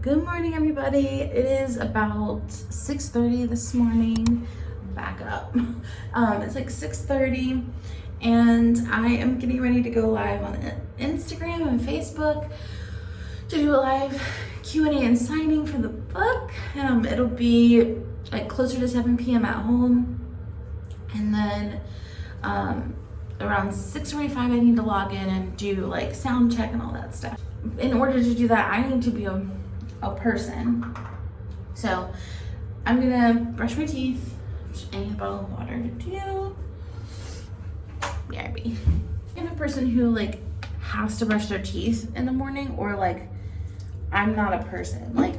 Good morning, everybody. It is about 6:30 this morning. Back up. It's like 6:30 and I am getting ready to go live on Instagram and Facebook to do a live Q&A and signing for the book. It'll be like closer to 7 p.m. at home, and then around 6:45 I need to log in and do like sound check and all that stuff. In order to do that, I need to be a person. So I'm gonna brush my teeth. I need a bottle of water to do. BRB. I'm a person who like has to brush their teeth in the morning, or like I'm not a person. Like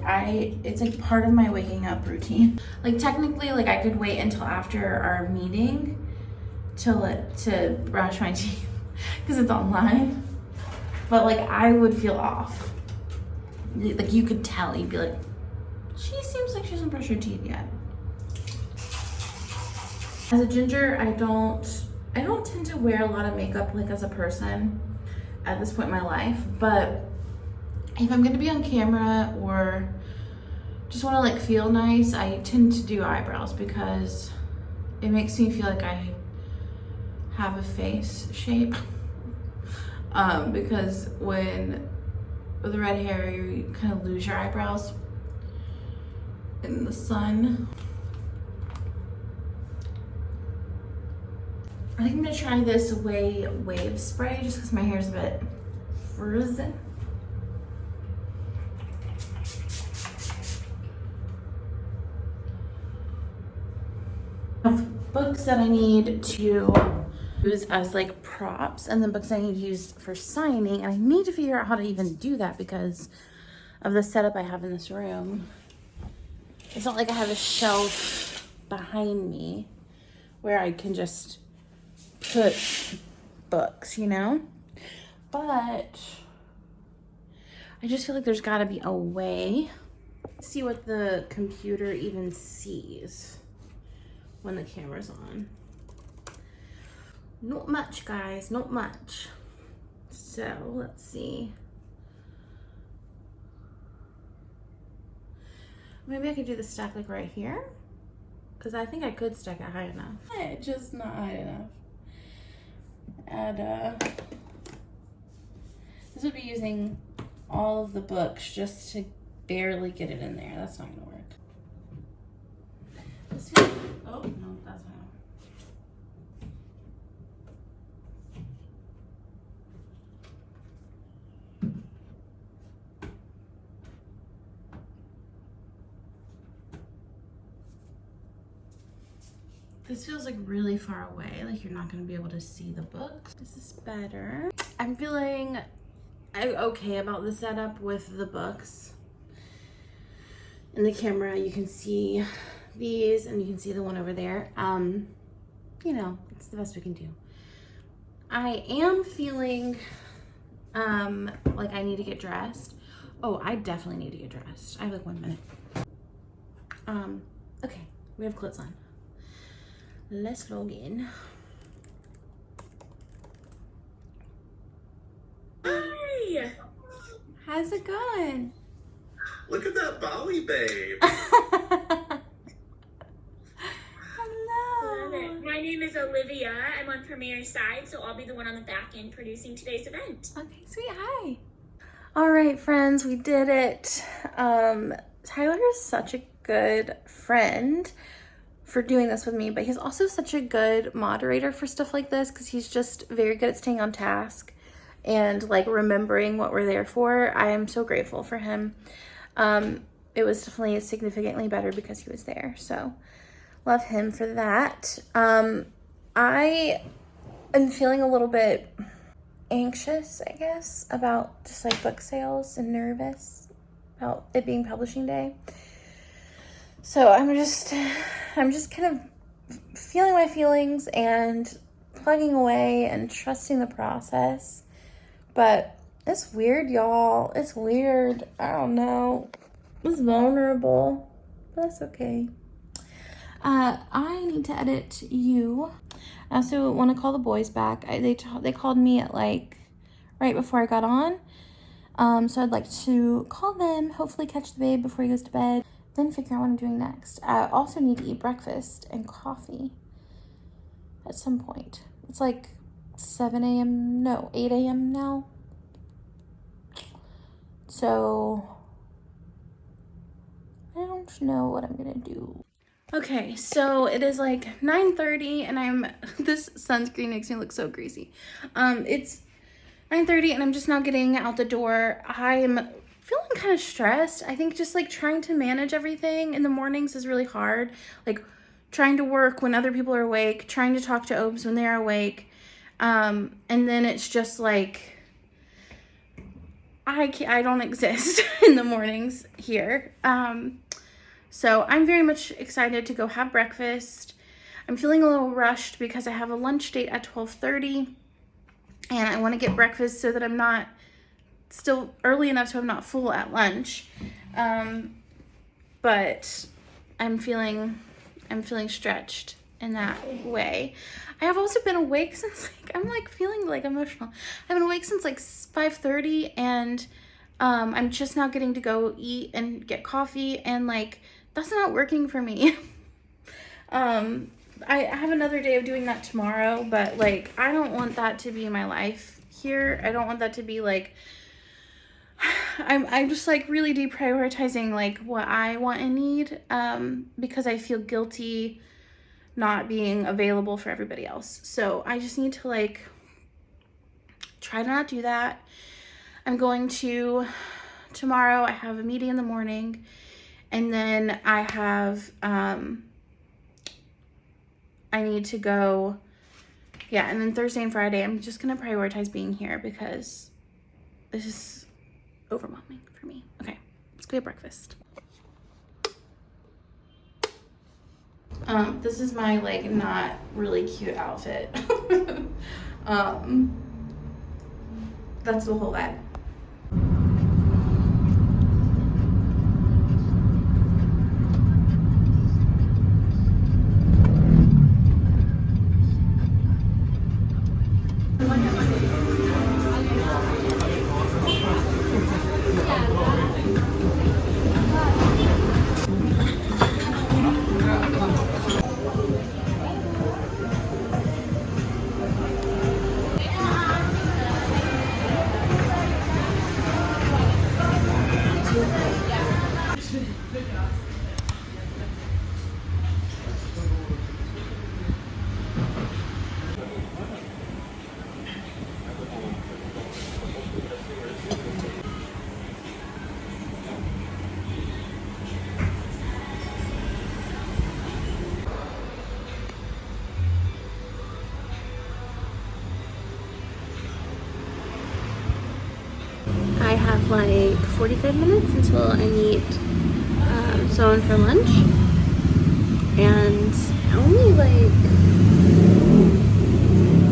it's like part of my waking up routine. Like technically, like I could wait until after our meeting to brush my teeth because it's online. But like I would feel off. Like you could tell, you'd be like, she seems like she hasn't brushed her teeth yet. As a ginger, I don't tend to wear a lot of makeup like as a person at this point in my life, but if I'm gonna be on camera or just wanna like feel nice, I tend to do eyebrows because it makes me feel like I have a face shape. Because with the red hair, you kind of lose your eyebrows in the sun. I think I'm gonna try this wave spray just because my hair's a bit frizzy. I have books that I need to use as like props, and the books I need to use for signing, and I need to figure out how to even do that because of the setup I have in this room. It's not like I have a shelf behind me where I can just put books, you know? But I just feel like there's gotta be a way. Let's see what the computer even sees when the camera's on. Not much, guys, not much. So let's see. Maybe I could do the stack like right here, because I think I could stack it high enough. It's just not high enough. And this would be using all of the books just to barely get it in there. That's not gonna work. Oh no, that's not. This feels like really far away, like you're not gonna be able to see the books. This is better. I'm feeling okay about the setup with the books. In the camera, you can see these and you can see the one over there. You know, it's the best we can do. I am feeling like I need to get dressed. Oh, I definitely need to get dressed. I have like 1 minute. Okay, we have clothes on. Let's log in. Hi! How's it going? Look at that Bali babe. Hello. My name is Olivia. I'm on Premier's side, so I'll be the one on the back end producing today's event. Okay, sweet. Hi. All right, friends, we did it. Tyler is such a good friend for doing this with me, but he's also such a good moderator for stuff like this because he's just very good at staying on task and like remembering what we're there for. I am so grateful for him. It was definitely significantly better because he was there, so love him for that. I am feeling a little bit anxious, I guess, about just like book sales and nervous about it being publishing day. So I'm just kind of feeling my feelings and plugging away and trusting the process. But it's weird, y'all. It's weird. I don't know. It's vulnerable, but that's okay. I need to edit you. I also want to call the boys back. They called me at like right before I got on. So I'd like to call them, hopefully catch the babe before he goes to bed, then figure out what I'm doing next. I also need to eat breakfast and coffee at some point. It's like 7 a.m. No, 8 a.m. now. So I don't know what I'm gonna do. Okay, so it is like 9:30 and this sunscreen makes me look so greasy. It's 9:30 and I'm just now getting out the door. I'm feeling kind of stressed. I think just like trying to manage everything in the mornings is really hard. Like trying to work when other people are awake, trying to talk to Obes when they're awake. And then it's just like, I don't exist in the mornings here. So I'm very much excited to go have breakfast. I'm feeling a little rushed because I have a lunch date at 12:30 and I want to get breakfast so that I'm not still early enough so I'm not full at lunch. But I'm feeling stretched in that way. I have also been awake since I'm feeling emotional. I've been awake since 5:30 and I'm just now getting to go eat and get coffee and that's not working for me. I have another day of doing that tomorrow, but I don't want that to be my life here. I don't want that to be I'm just really deprioritizing what I want and need because I feel guilty not being available for everybody else. So I just need to try to not do that. I'm going to tomorrow I have a meeting in the morning and then I have I need to go, yeah, and then Thursday and Friday I'm just gonna prioritize being here because this is overwhelming for me. Okay, let's go get breakfast. This is my not really cute outfit. That's the whole vibe. I have 45 minutes until I meet someone for lunch, and only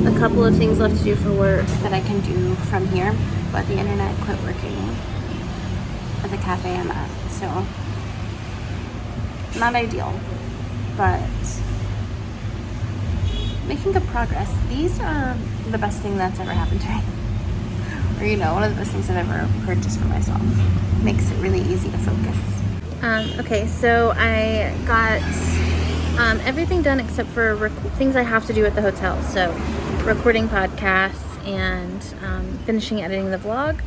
a couple of things left to do for work that I can do from here, but the internet quit working at the cafe I'm at, so not ideal, but making good progress. These are the best thing that's ever happened to me. Or, one of the best things I've ever purchased for myself. Makes it really easy to focus. Okay, so I got everything done except for things I have to do at the hotel. So recording podcasts and finishing editing the vlog.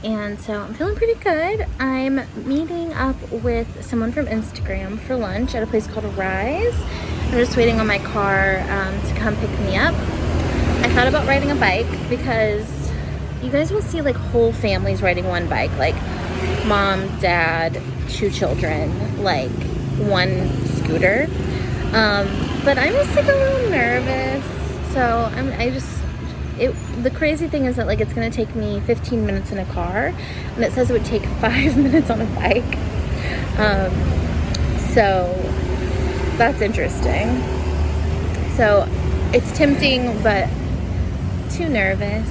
And so I'm feeling pretty good. I'm meeting up with someone from Instagram for lunch at a place called Rise. I'm just waiting on my car to come pick me up. I thought about riding a bike because you guys will see whole families riding one bike, mom, dad, 2 children, one scooter. But I'm just a little nervous. So the crazy thing is that it's gonna take me 15 minutes in a car, and it says it would take 5 minutes on a bike. So that's interesting. So it's tempting, but too nervous.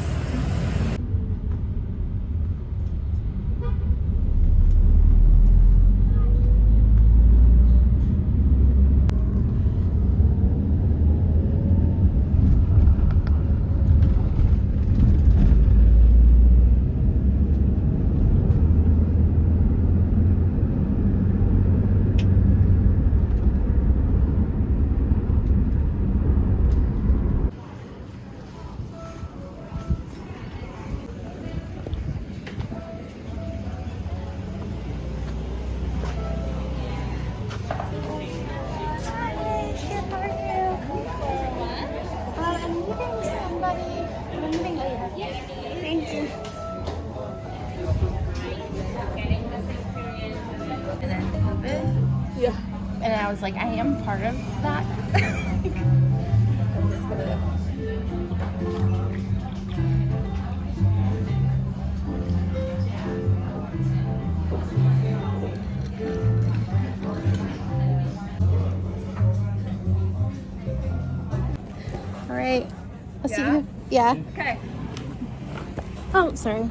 Yeah. And I was like, I am part of that. I'm just gonna... All right. I'll see you. Yeah. Okay. Oh, sorry.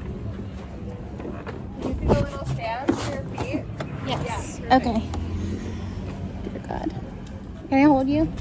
Using the little stands for your feet. Yes. Yeah, Okay. Dear God. Can I hold you?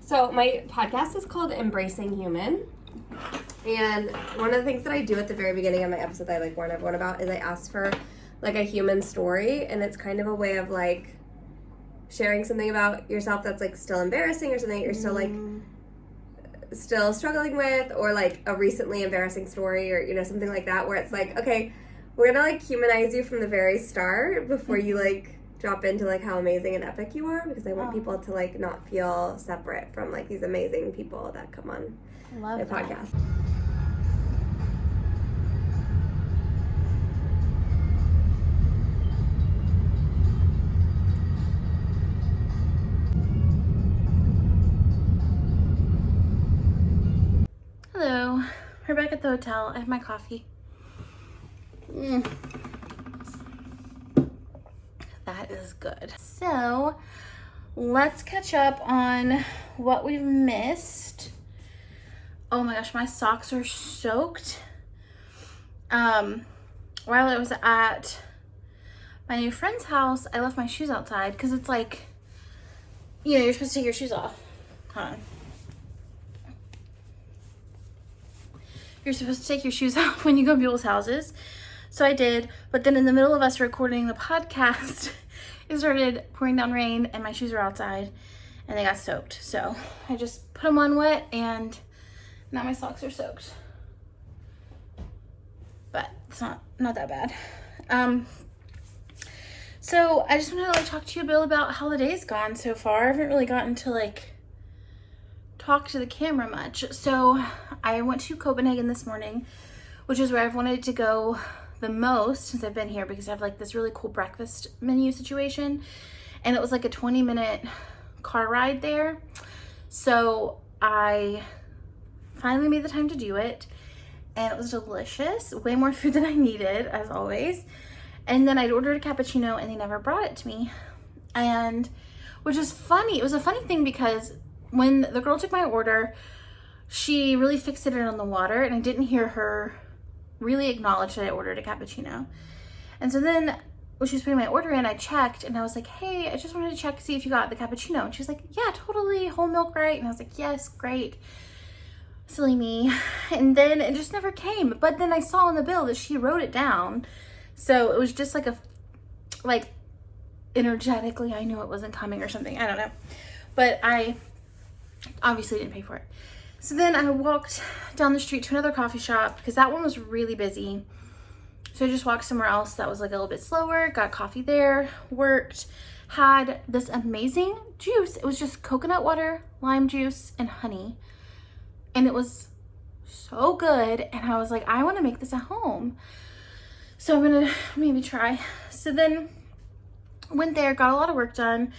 So my podcast is called Embracing Human. And one of the things that I do at the very beginning of my episode that I like warn everyone about is I ask for like a human story, and it's kind of a way of like sharing something about yourself that's like still embarrassing or something that you're still like still struggling with, or like a recently embarrassing story, or you know, something like that, where it's like, okay, we're gonna like humanize you from the very start before you like drop into like how amazing and epic you are, because I want people to like not feel separate from like these amazing people that come on my podcast. Hello. We're back at the hotel. I have my coffee. That is good. So, let's catch up on what we've missed. Oh my gosh, my socks are soaked. While I was at my new friend's house, I left my shoes outside because it's like, you know, you're supposed to take your shoes off. Hold on. You're supposed to take your shoes off when you go to people's houses. So I did, but then in the middle of us recording the podcast, it started pouring down rain and my shoes were outside and they got soaked. So I just put them on wet and now my socks are soaked. But it's not that bad. So I just wanted to like talk to you a bit about how the day's gone so far. I haven't really gotten to like talk to the camera much. So I went to Copenhagen this morning, which is where I've wanted to go the most since I've been here, because I have like this really cool breakfast menu situation, and it was like a 20-minute car ride there. So I finally made the time to do it, and it was delicious. Way more food than I needed, as always. And then I'd ordered a cappuccino and they never brought it to me, and which is funny. It was a funny thing because when the girl took my order, she really fixated on the water, and I didn't hear her really acknowledge that I ordered a cappuccino. And so then when she was putting my order in, I checked and I was like, hey, I just wanted to check to see if you got the cappuccino. And she was like, yeah, totally, whole milk, right? And I was like, yes, great. Silly me. And then it just never came. But then I saw on the bill that she wrote it down. So it was just like energetically, I knew it wasn't coming or something. I don't know. But I obviously didn't pay for it. So then I walked down the street to another coffee shop because that one was really busy. So I just walked somewhere else that was like a little bit slower, got coffee there, worked, had this amazing juice. It was just coconut water, lime juice, and honey. And it was so good. And I was like, I want to make this at home. So I'm going to maybe try. So then went there, got a lot of work done,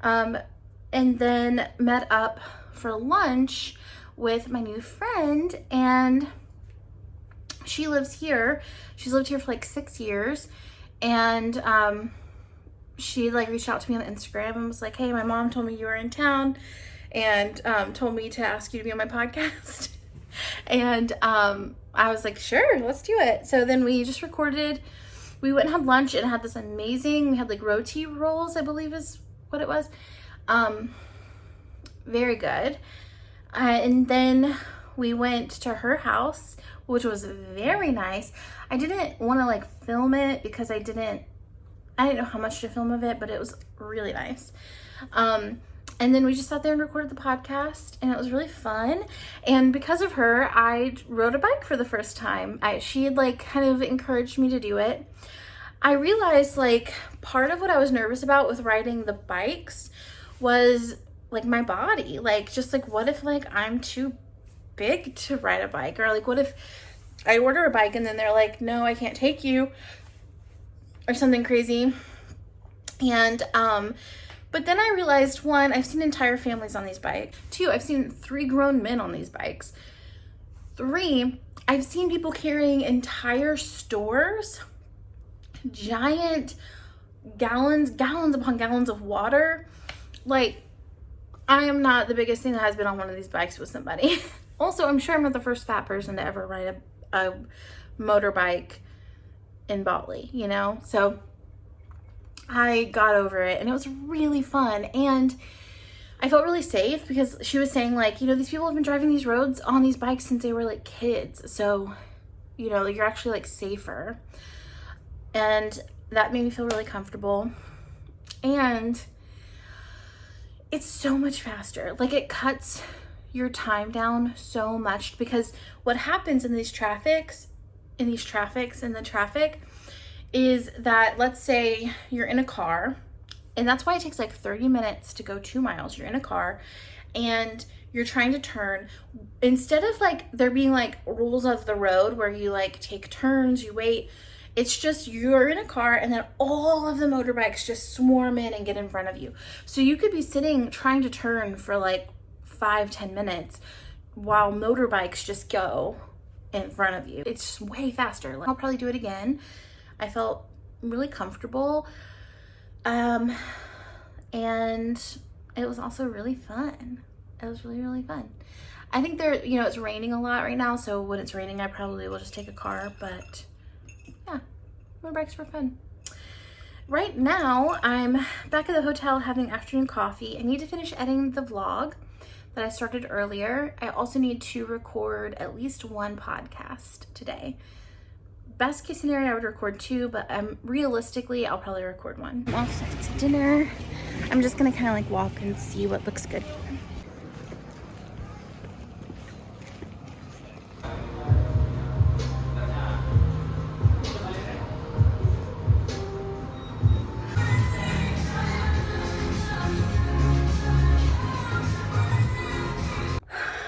and then met up for lunch with my new friend, and she lives here. She's lived here for like 6 years, and she like reached out to me on Instagram and was like, hey, my mom told me you were in town and told me to ask you to be on my podcast. And I was like, sure, let's do it. So then we just recorded. We went and had lunch and had this amazing, we had like roti rolls, I believe is what it was. Very good. And then we went to her house, which was very nice. I didn't want to like film it because I didn't know how much to film of it, but it was really nice. And then we just sat there and recorded the podcast, and it was really fun. And because of her, I rode a bike for the first time. She had like kind of encouraged me to do it. I realized like part of what I was nervous about with riding the bikes was like my body. Like just like, what if like I'm too big to ride a bike? Or like, what if I order a bike and then they're like, no, I can't take you, or something crazy. And but then I realized, one, I've seen entire families on these bikes. Two, I've seen 3 grown men on these bikes. 3, I've seen people carrying entire stores, giant gallons upon gallons of water. Like, I am not the biggest thing that has been on one of these bikes with somebody. Also, I'm sure I'm not the first fat person to ever ride a motorbike in Bali, you know? So I got over it, and it was really fun. And I felt really safe because she was saying like, you know, these people have been driving these roads on these bikes since they were like kids. So, you know, you're actually like safer. And that made me feel really comfortable. And it's so much faster. Like it cuts your time down so much, because what happens in these traffics, in the traffic, is that let's say you're in a car, and that's why it takes like 30 minutes to go 2 miles. You're in a car and you're trying to turn. Instead of like there being like rules of the road where you like take turns, you wait, it's just you're in a car and then all of the motorbikes just swarm in and get in front of you. So you could be sitting trying to turn for like 5-10 minutes while motorbikes just go in front of you. It's just way faster. I'll probably do it again. I felt really comfortable. And it was also really fun. It was really, really fun. I think there, you know, it's raining a lot right now. So when it's raining, I probably will just take a car, but yeah, motorbikes were fun. Right now, I'm back at the hotel having afternoon coffee. I need to finish editing the vlog that I started earlier. I also need to record at least 1 podcast today. Best case scenario, I would record 2, but realistically, I'll probably record 1. I'm all set to dinner. I'm just gonna kind of like walk and see what looks good.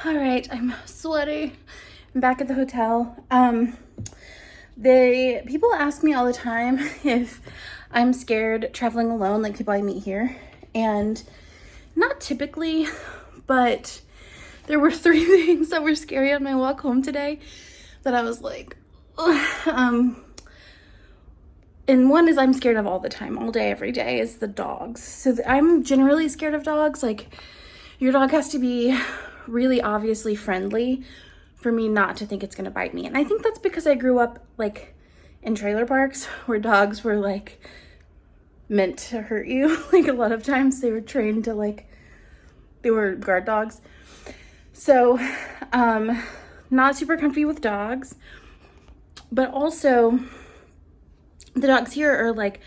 All right, I'm sweaty. I'm back at the hotel. People ask me all the time if I'm scared traveling alone, like people I meet here, and not typically, but there were 3 things that were scary on my walk home today that I was like, ugh. And one is I'm scared of all the time, all day, every day, is the dogs. So I'm generally scared of dogs. Like, your dog has to be really obviously friendly for me not to think it's gonna bite me. And I think that's because I grew up like in trailer parks where dogs were like meant to hurt you. Like a lot of times they were trained to like, they were guard dogs. So not super comfy with dogs, but also the dogs here are like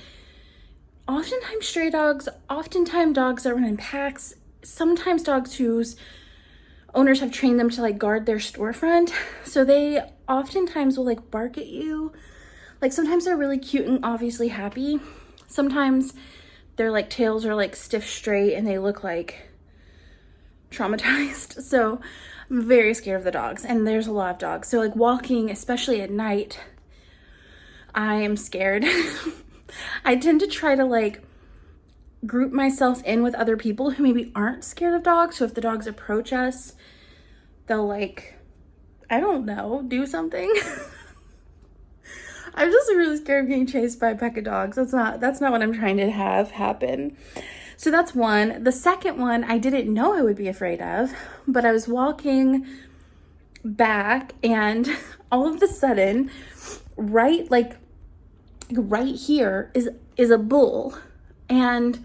oftentimes stray dogs, oftentimes dogs that run in packs, sometimes dogs whose owners have trained them to like guard their storefront. So they oftentimes will like bark at you. Like sometimes they're really cute and obviously happy. Sometimes their like tails are like stiff straight and they look like traumatized. So I'm very scared of the dogs, and there's a lot of dogs. So like walking, especially at night, I am scared. I tend to try to like group myself in with other people who maybe aren't scared of dogs. So if the dogs approach us, they'll like, I don't know, do something. I'm just really scared of getting chased by a pack of dogs. That's not what I'm trying to have happen. So that's one. The second one, I didn't know I would be afraid of, but I was walking back and all of a sudden, right here is a bull. And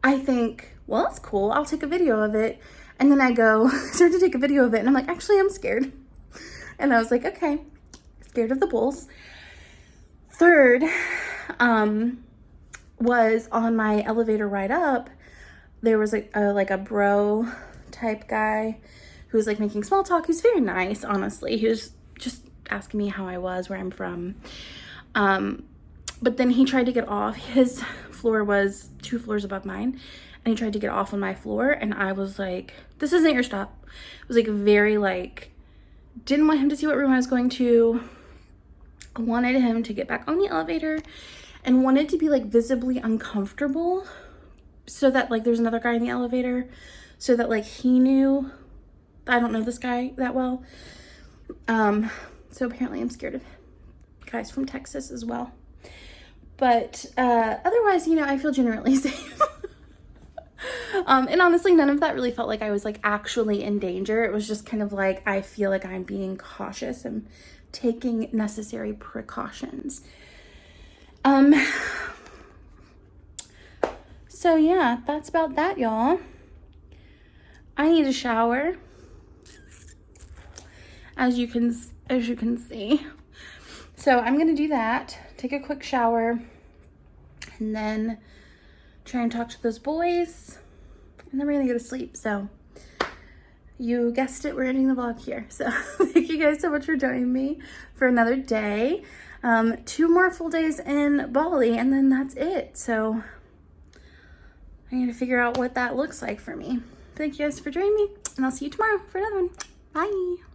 I think, well, that's cool. I'll take a video of it. And then I go start to take a video of it. And I'm like, actually, I'm scared. And I was like, okay, scared of the bulls. Third, was on my elevator ride up, there was a bro type guy who was like making small talk. He's very nice, honestly. He was just asking me how I was, where I'm from. But then he tried to get off. His floor was 2 floors above mine, and he tried to get off on my floor, and I was like, this isn't your stop. It was like very like, didn't want him to see what room I was going to. I wanted him to get back on the elevator and wanted to be like visibly uncomfortable so that like there's another guy in the elevator, so that like he knew I don't know this guy that well. So apparently I'm scared of guys from Texas as well. But otherwise, you know, I feel generally safe. And honestly, none of that really felt like I was like actually in danger. It was just kind of like, I feel like I'm being cautious and taking necessary precautions. So yeah, that's about that, y'all. I need a shower, as you can see. So I'm gonna do that, take a quick shower, and then try and talk to those boys, and then we're gonna go to sleep. So you guessed it, we're ending the vlog here. So thank you guys so much for joining me for another day. 2 more full days in Bali, and then that's it. So I need to figure out what that looks like for me. Thank you guys for joining me, and I'll see you tomorrow for another one. Bye.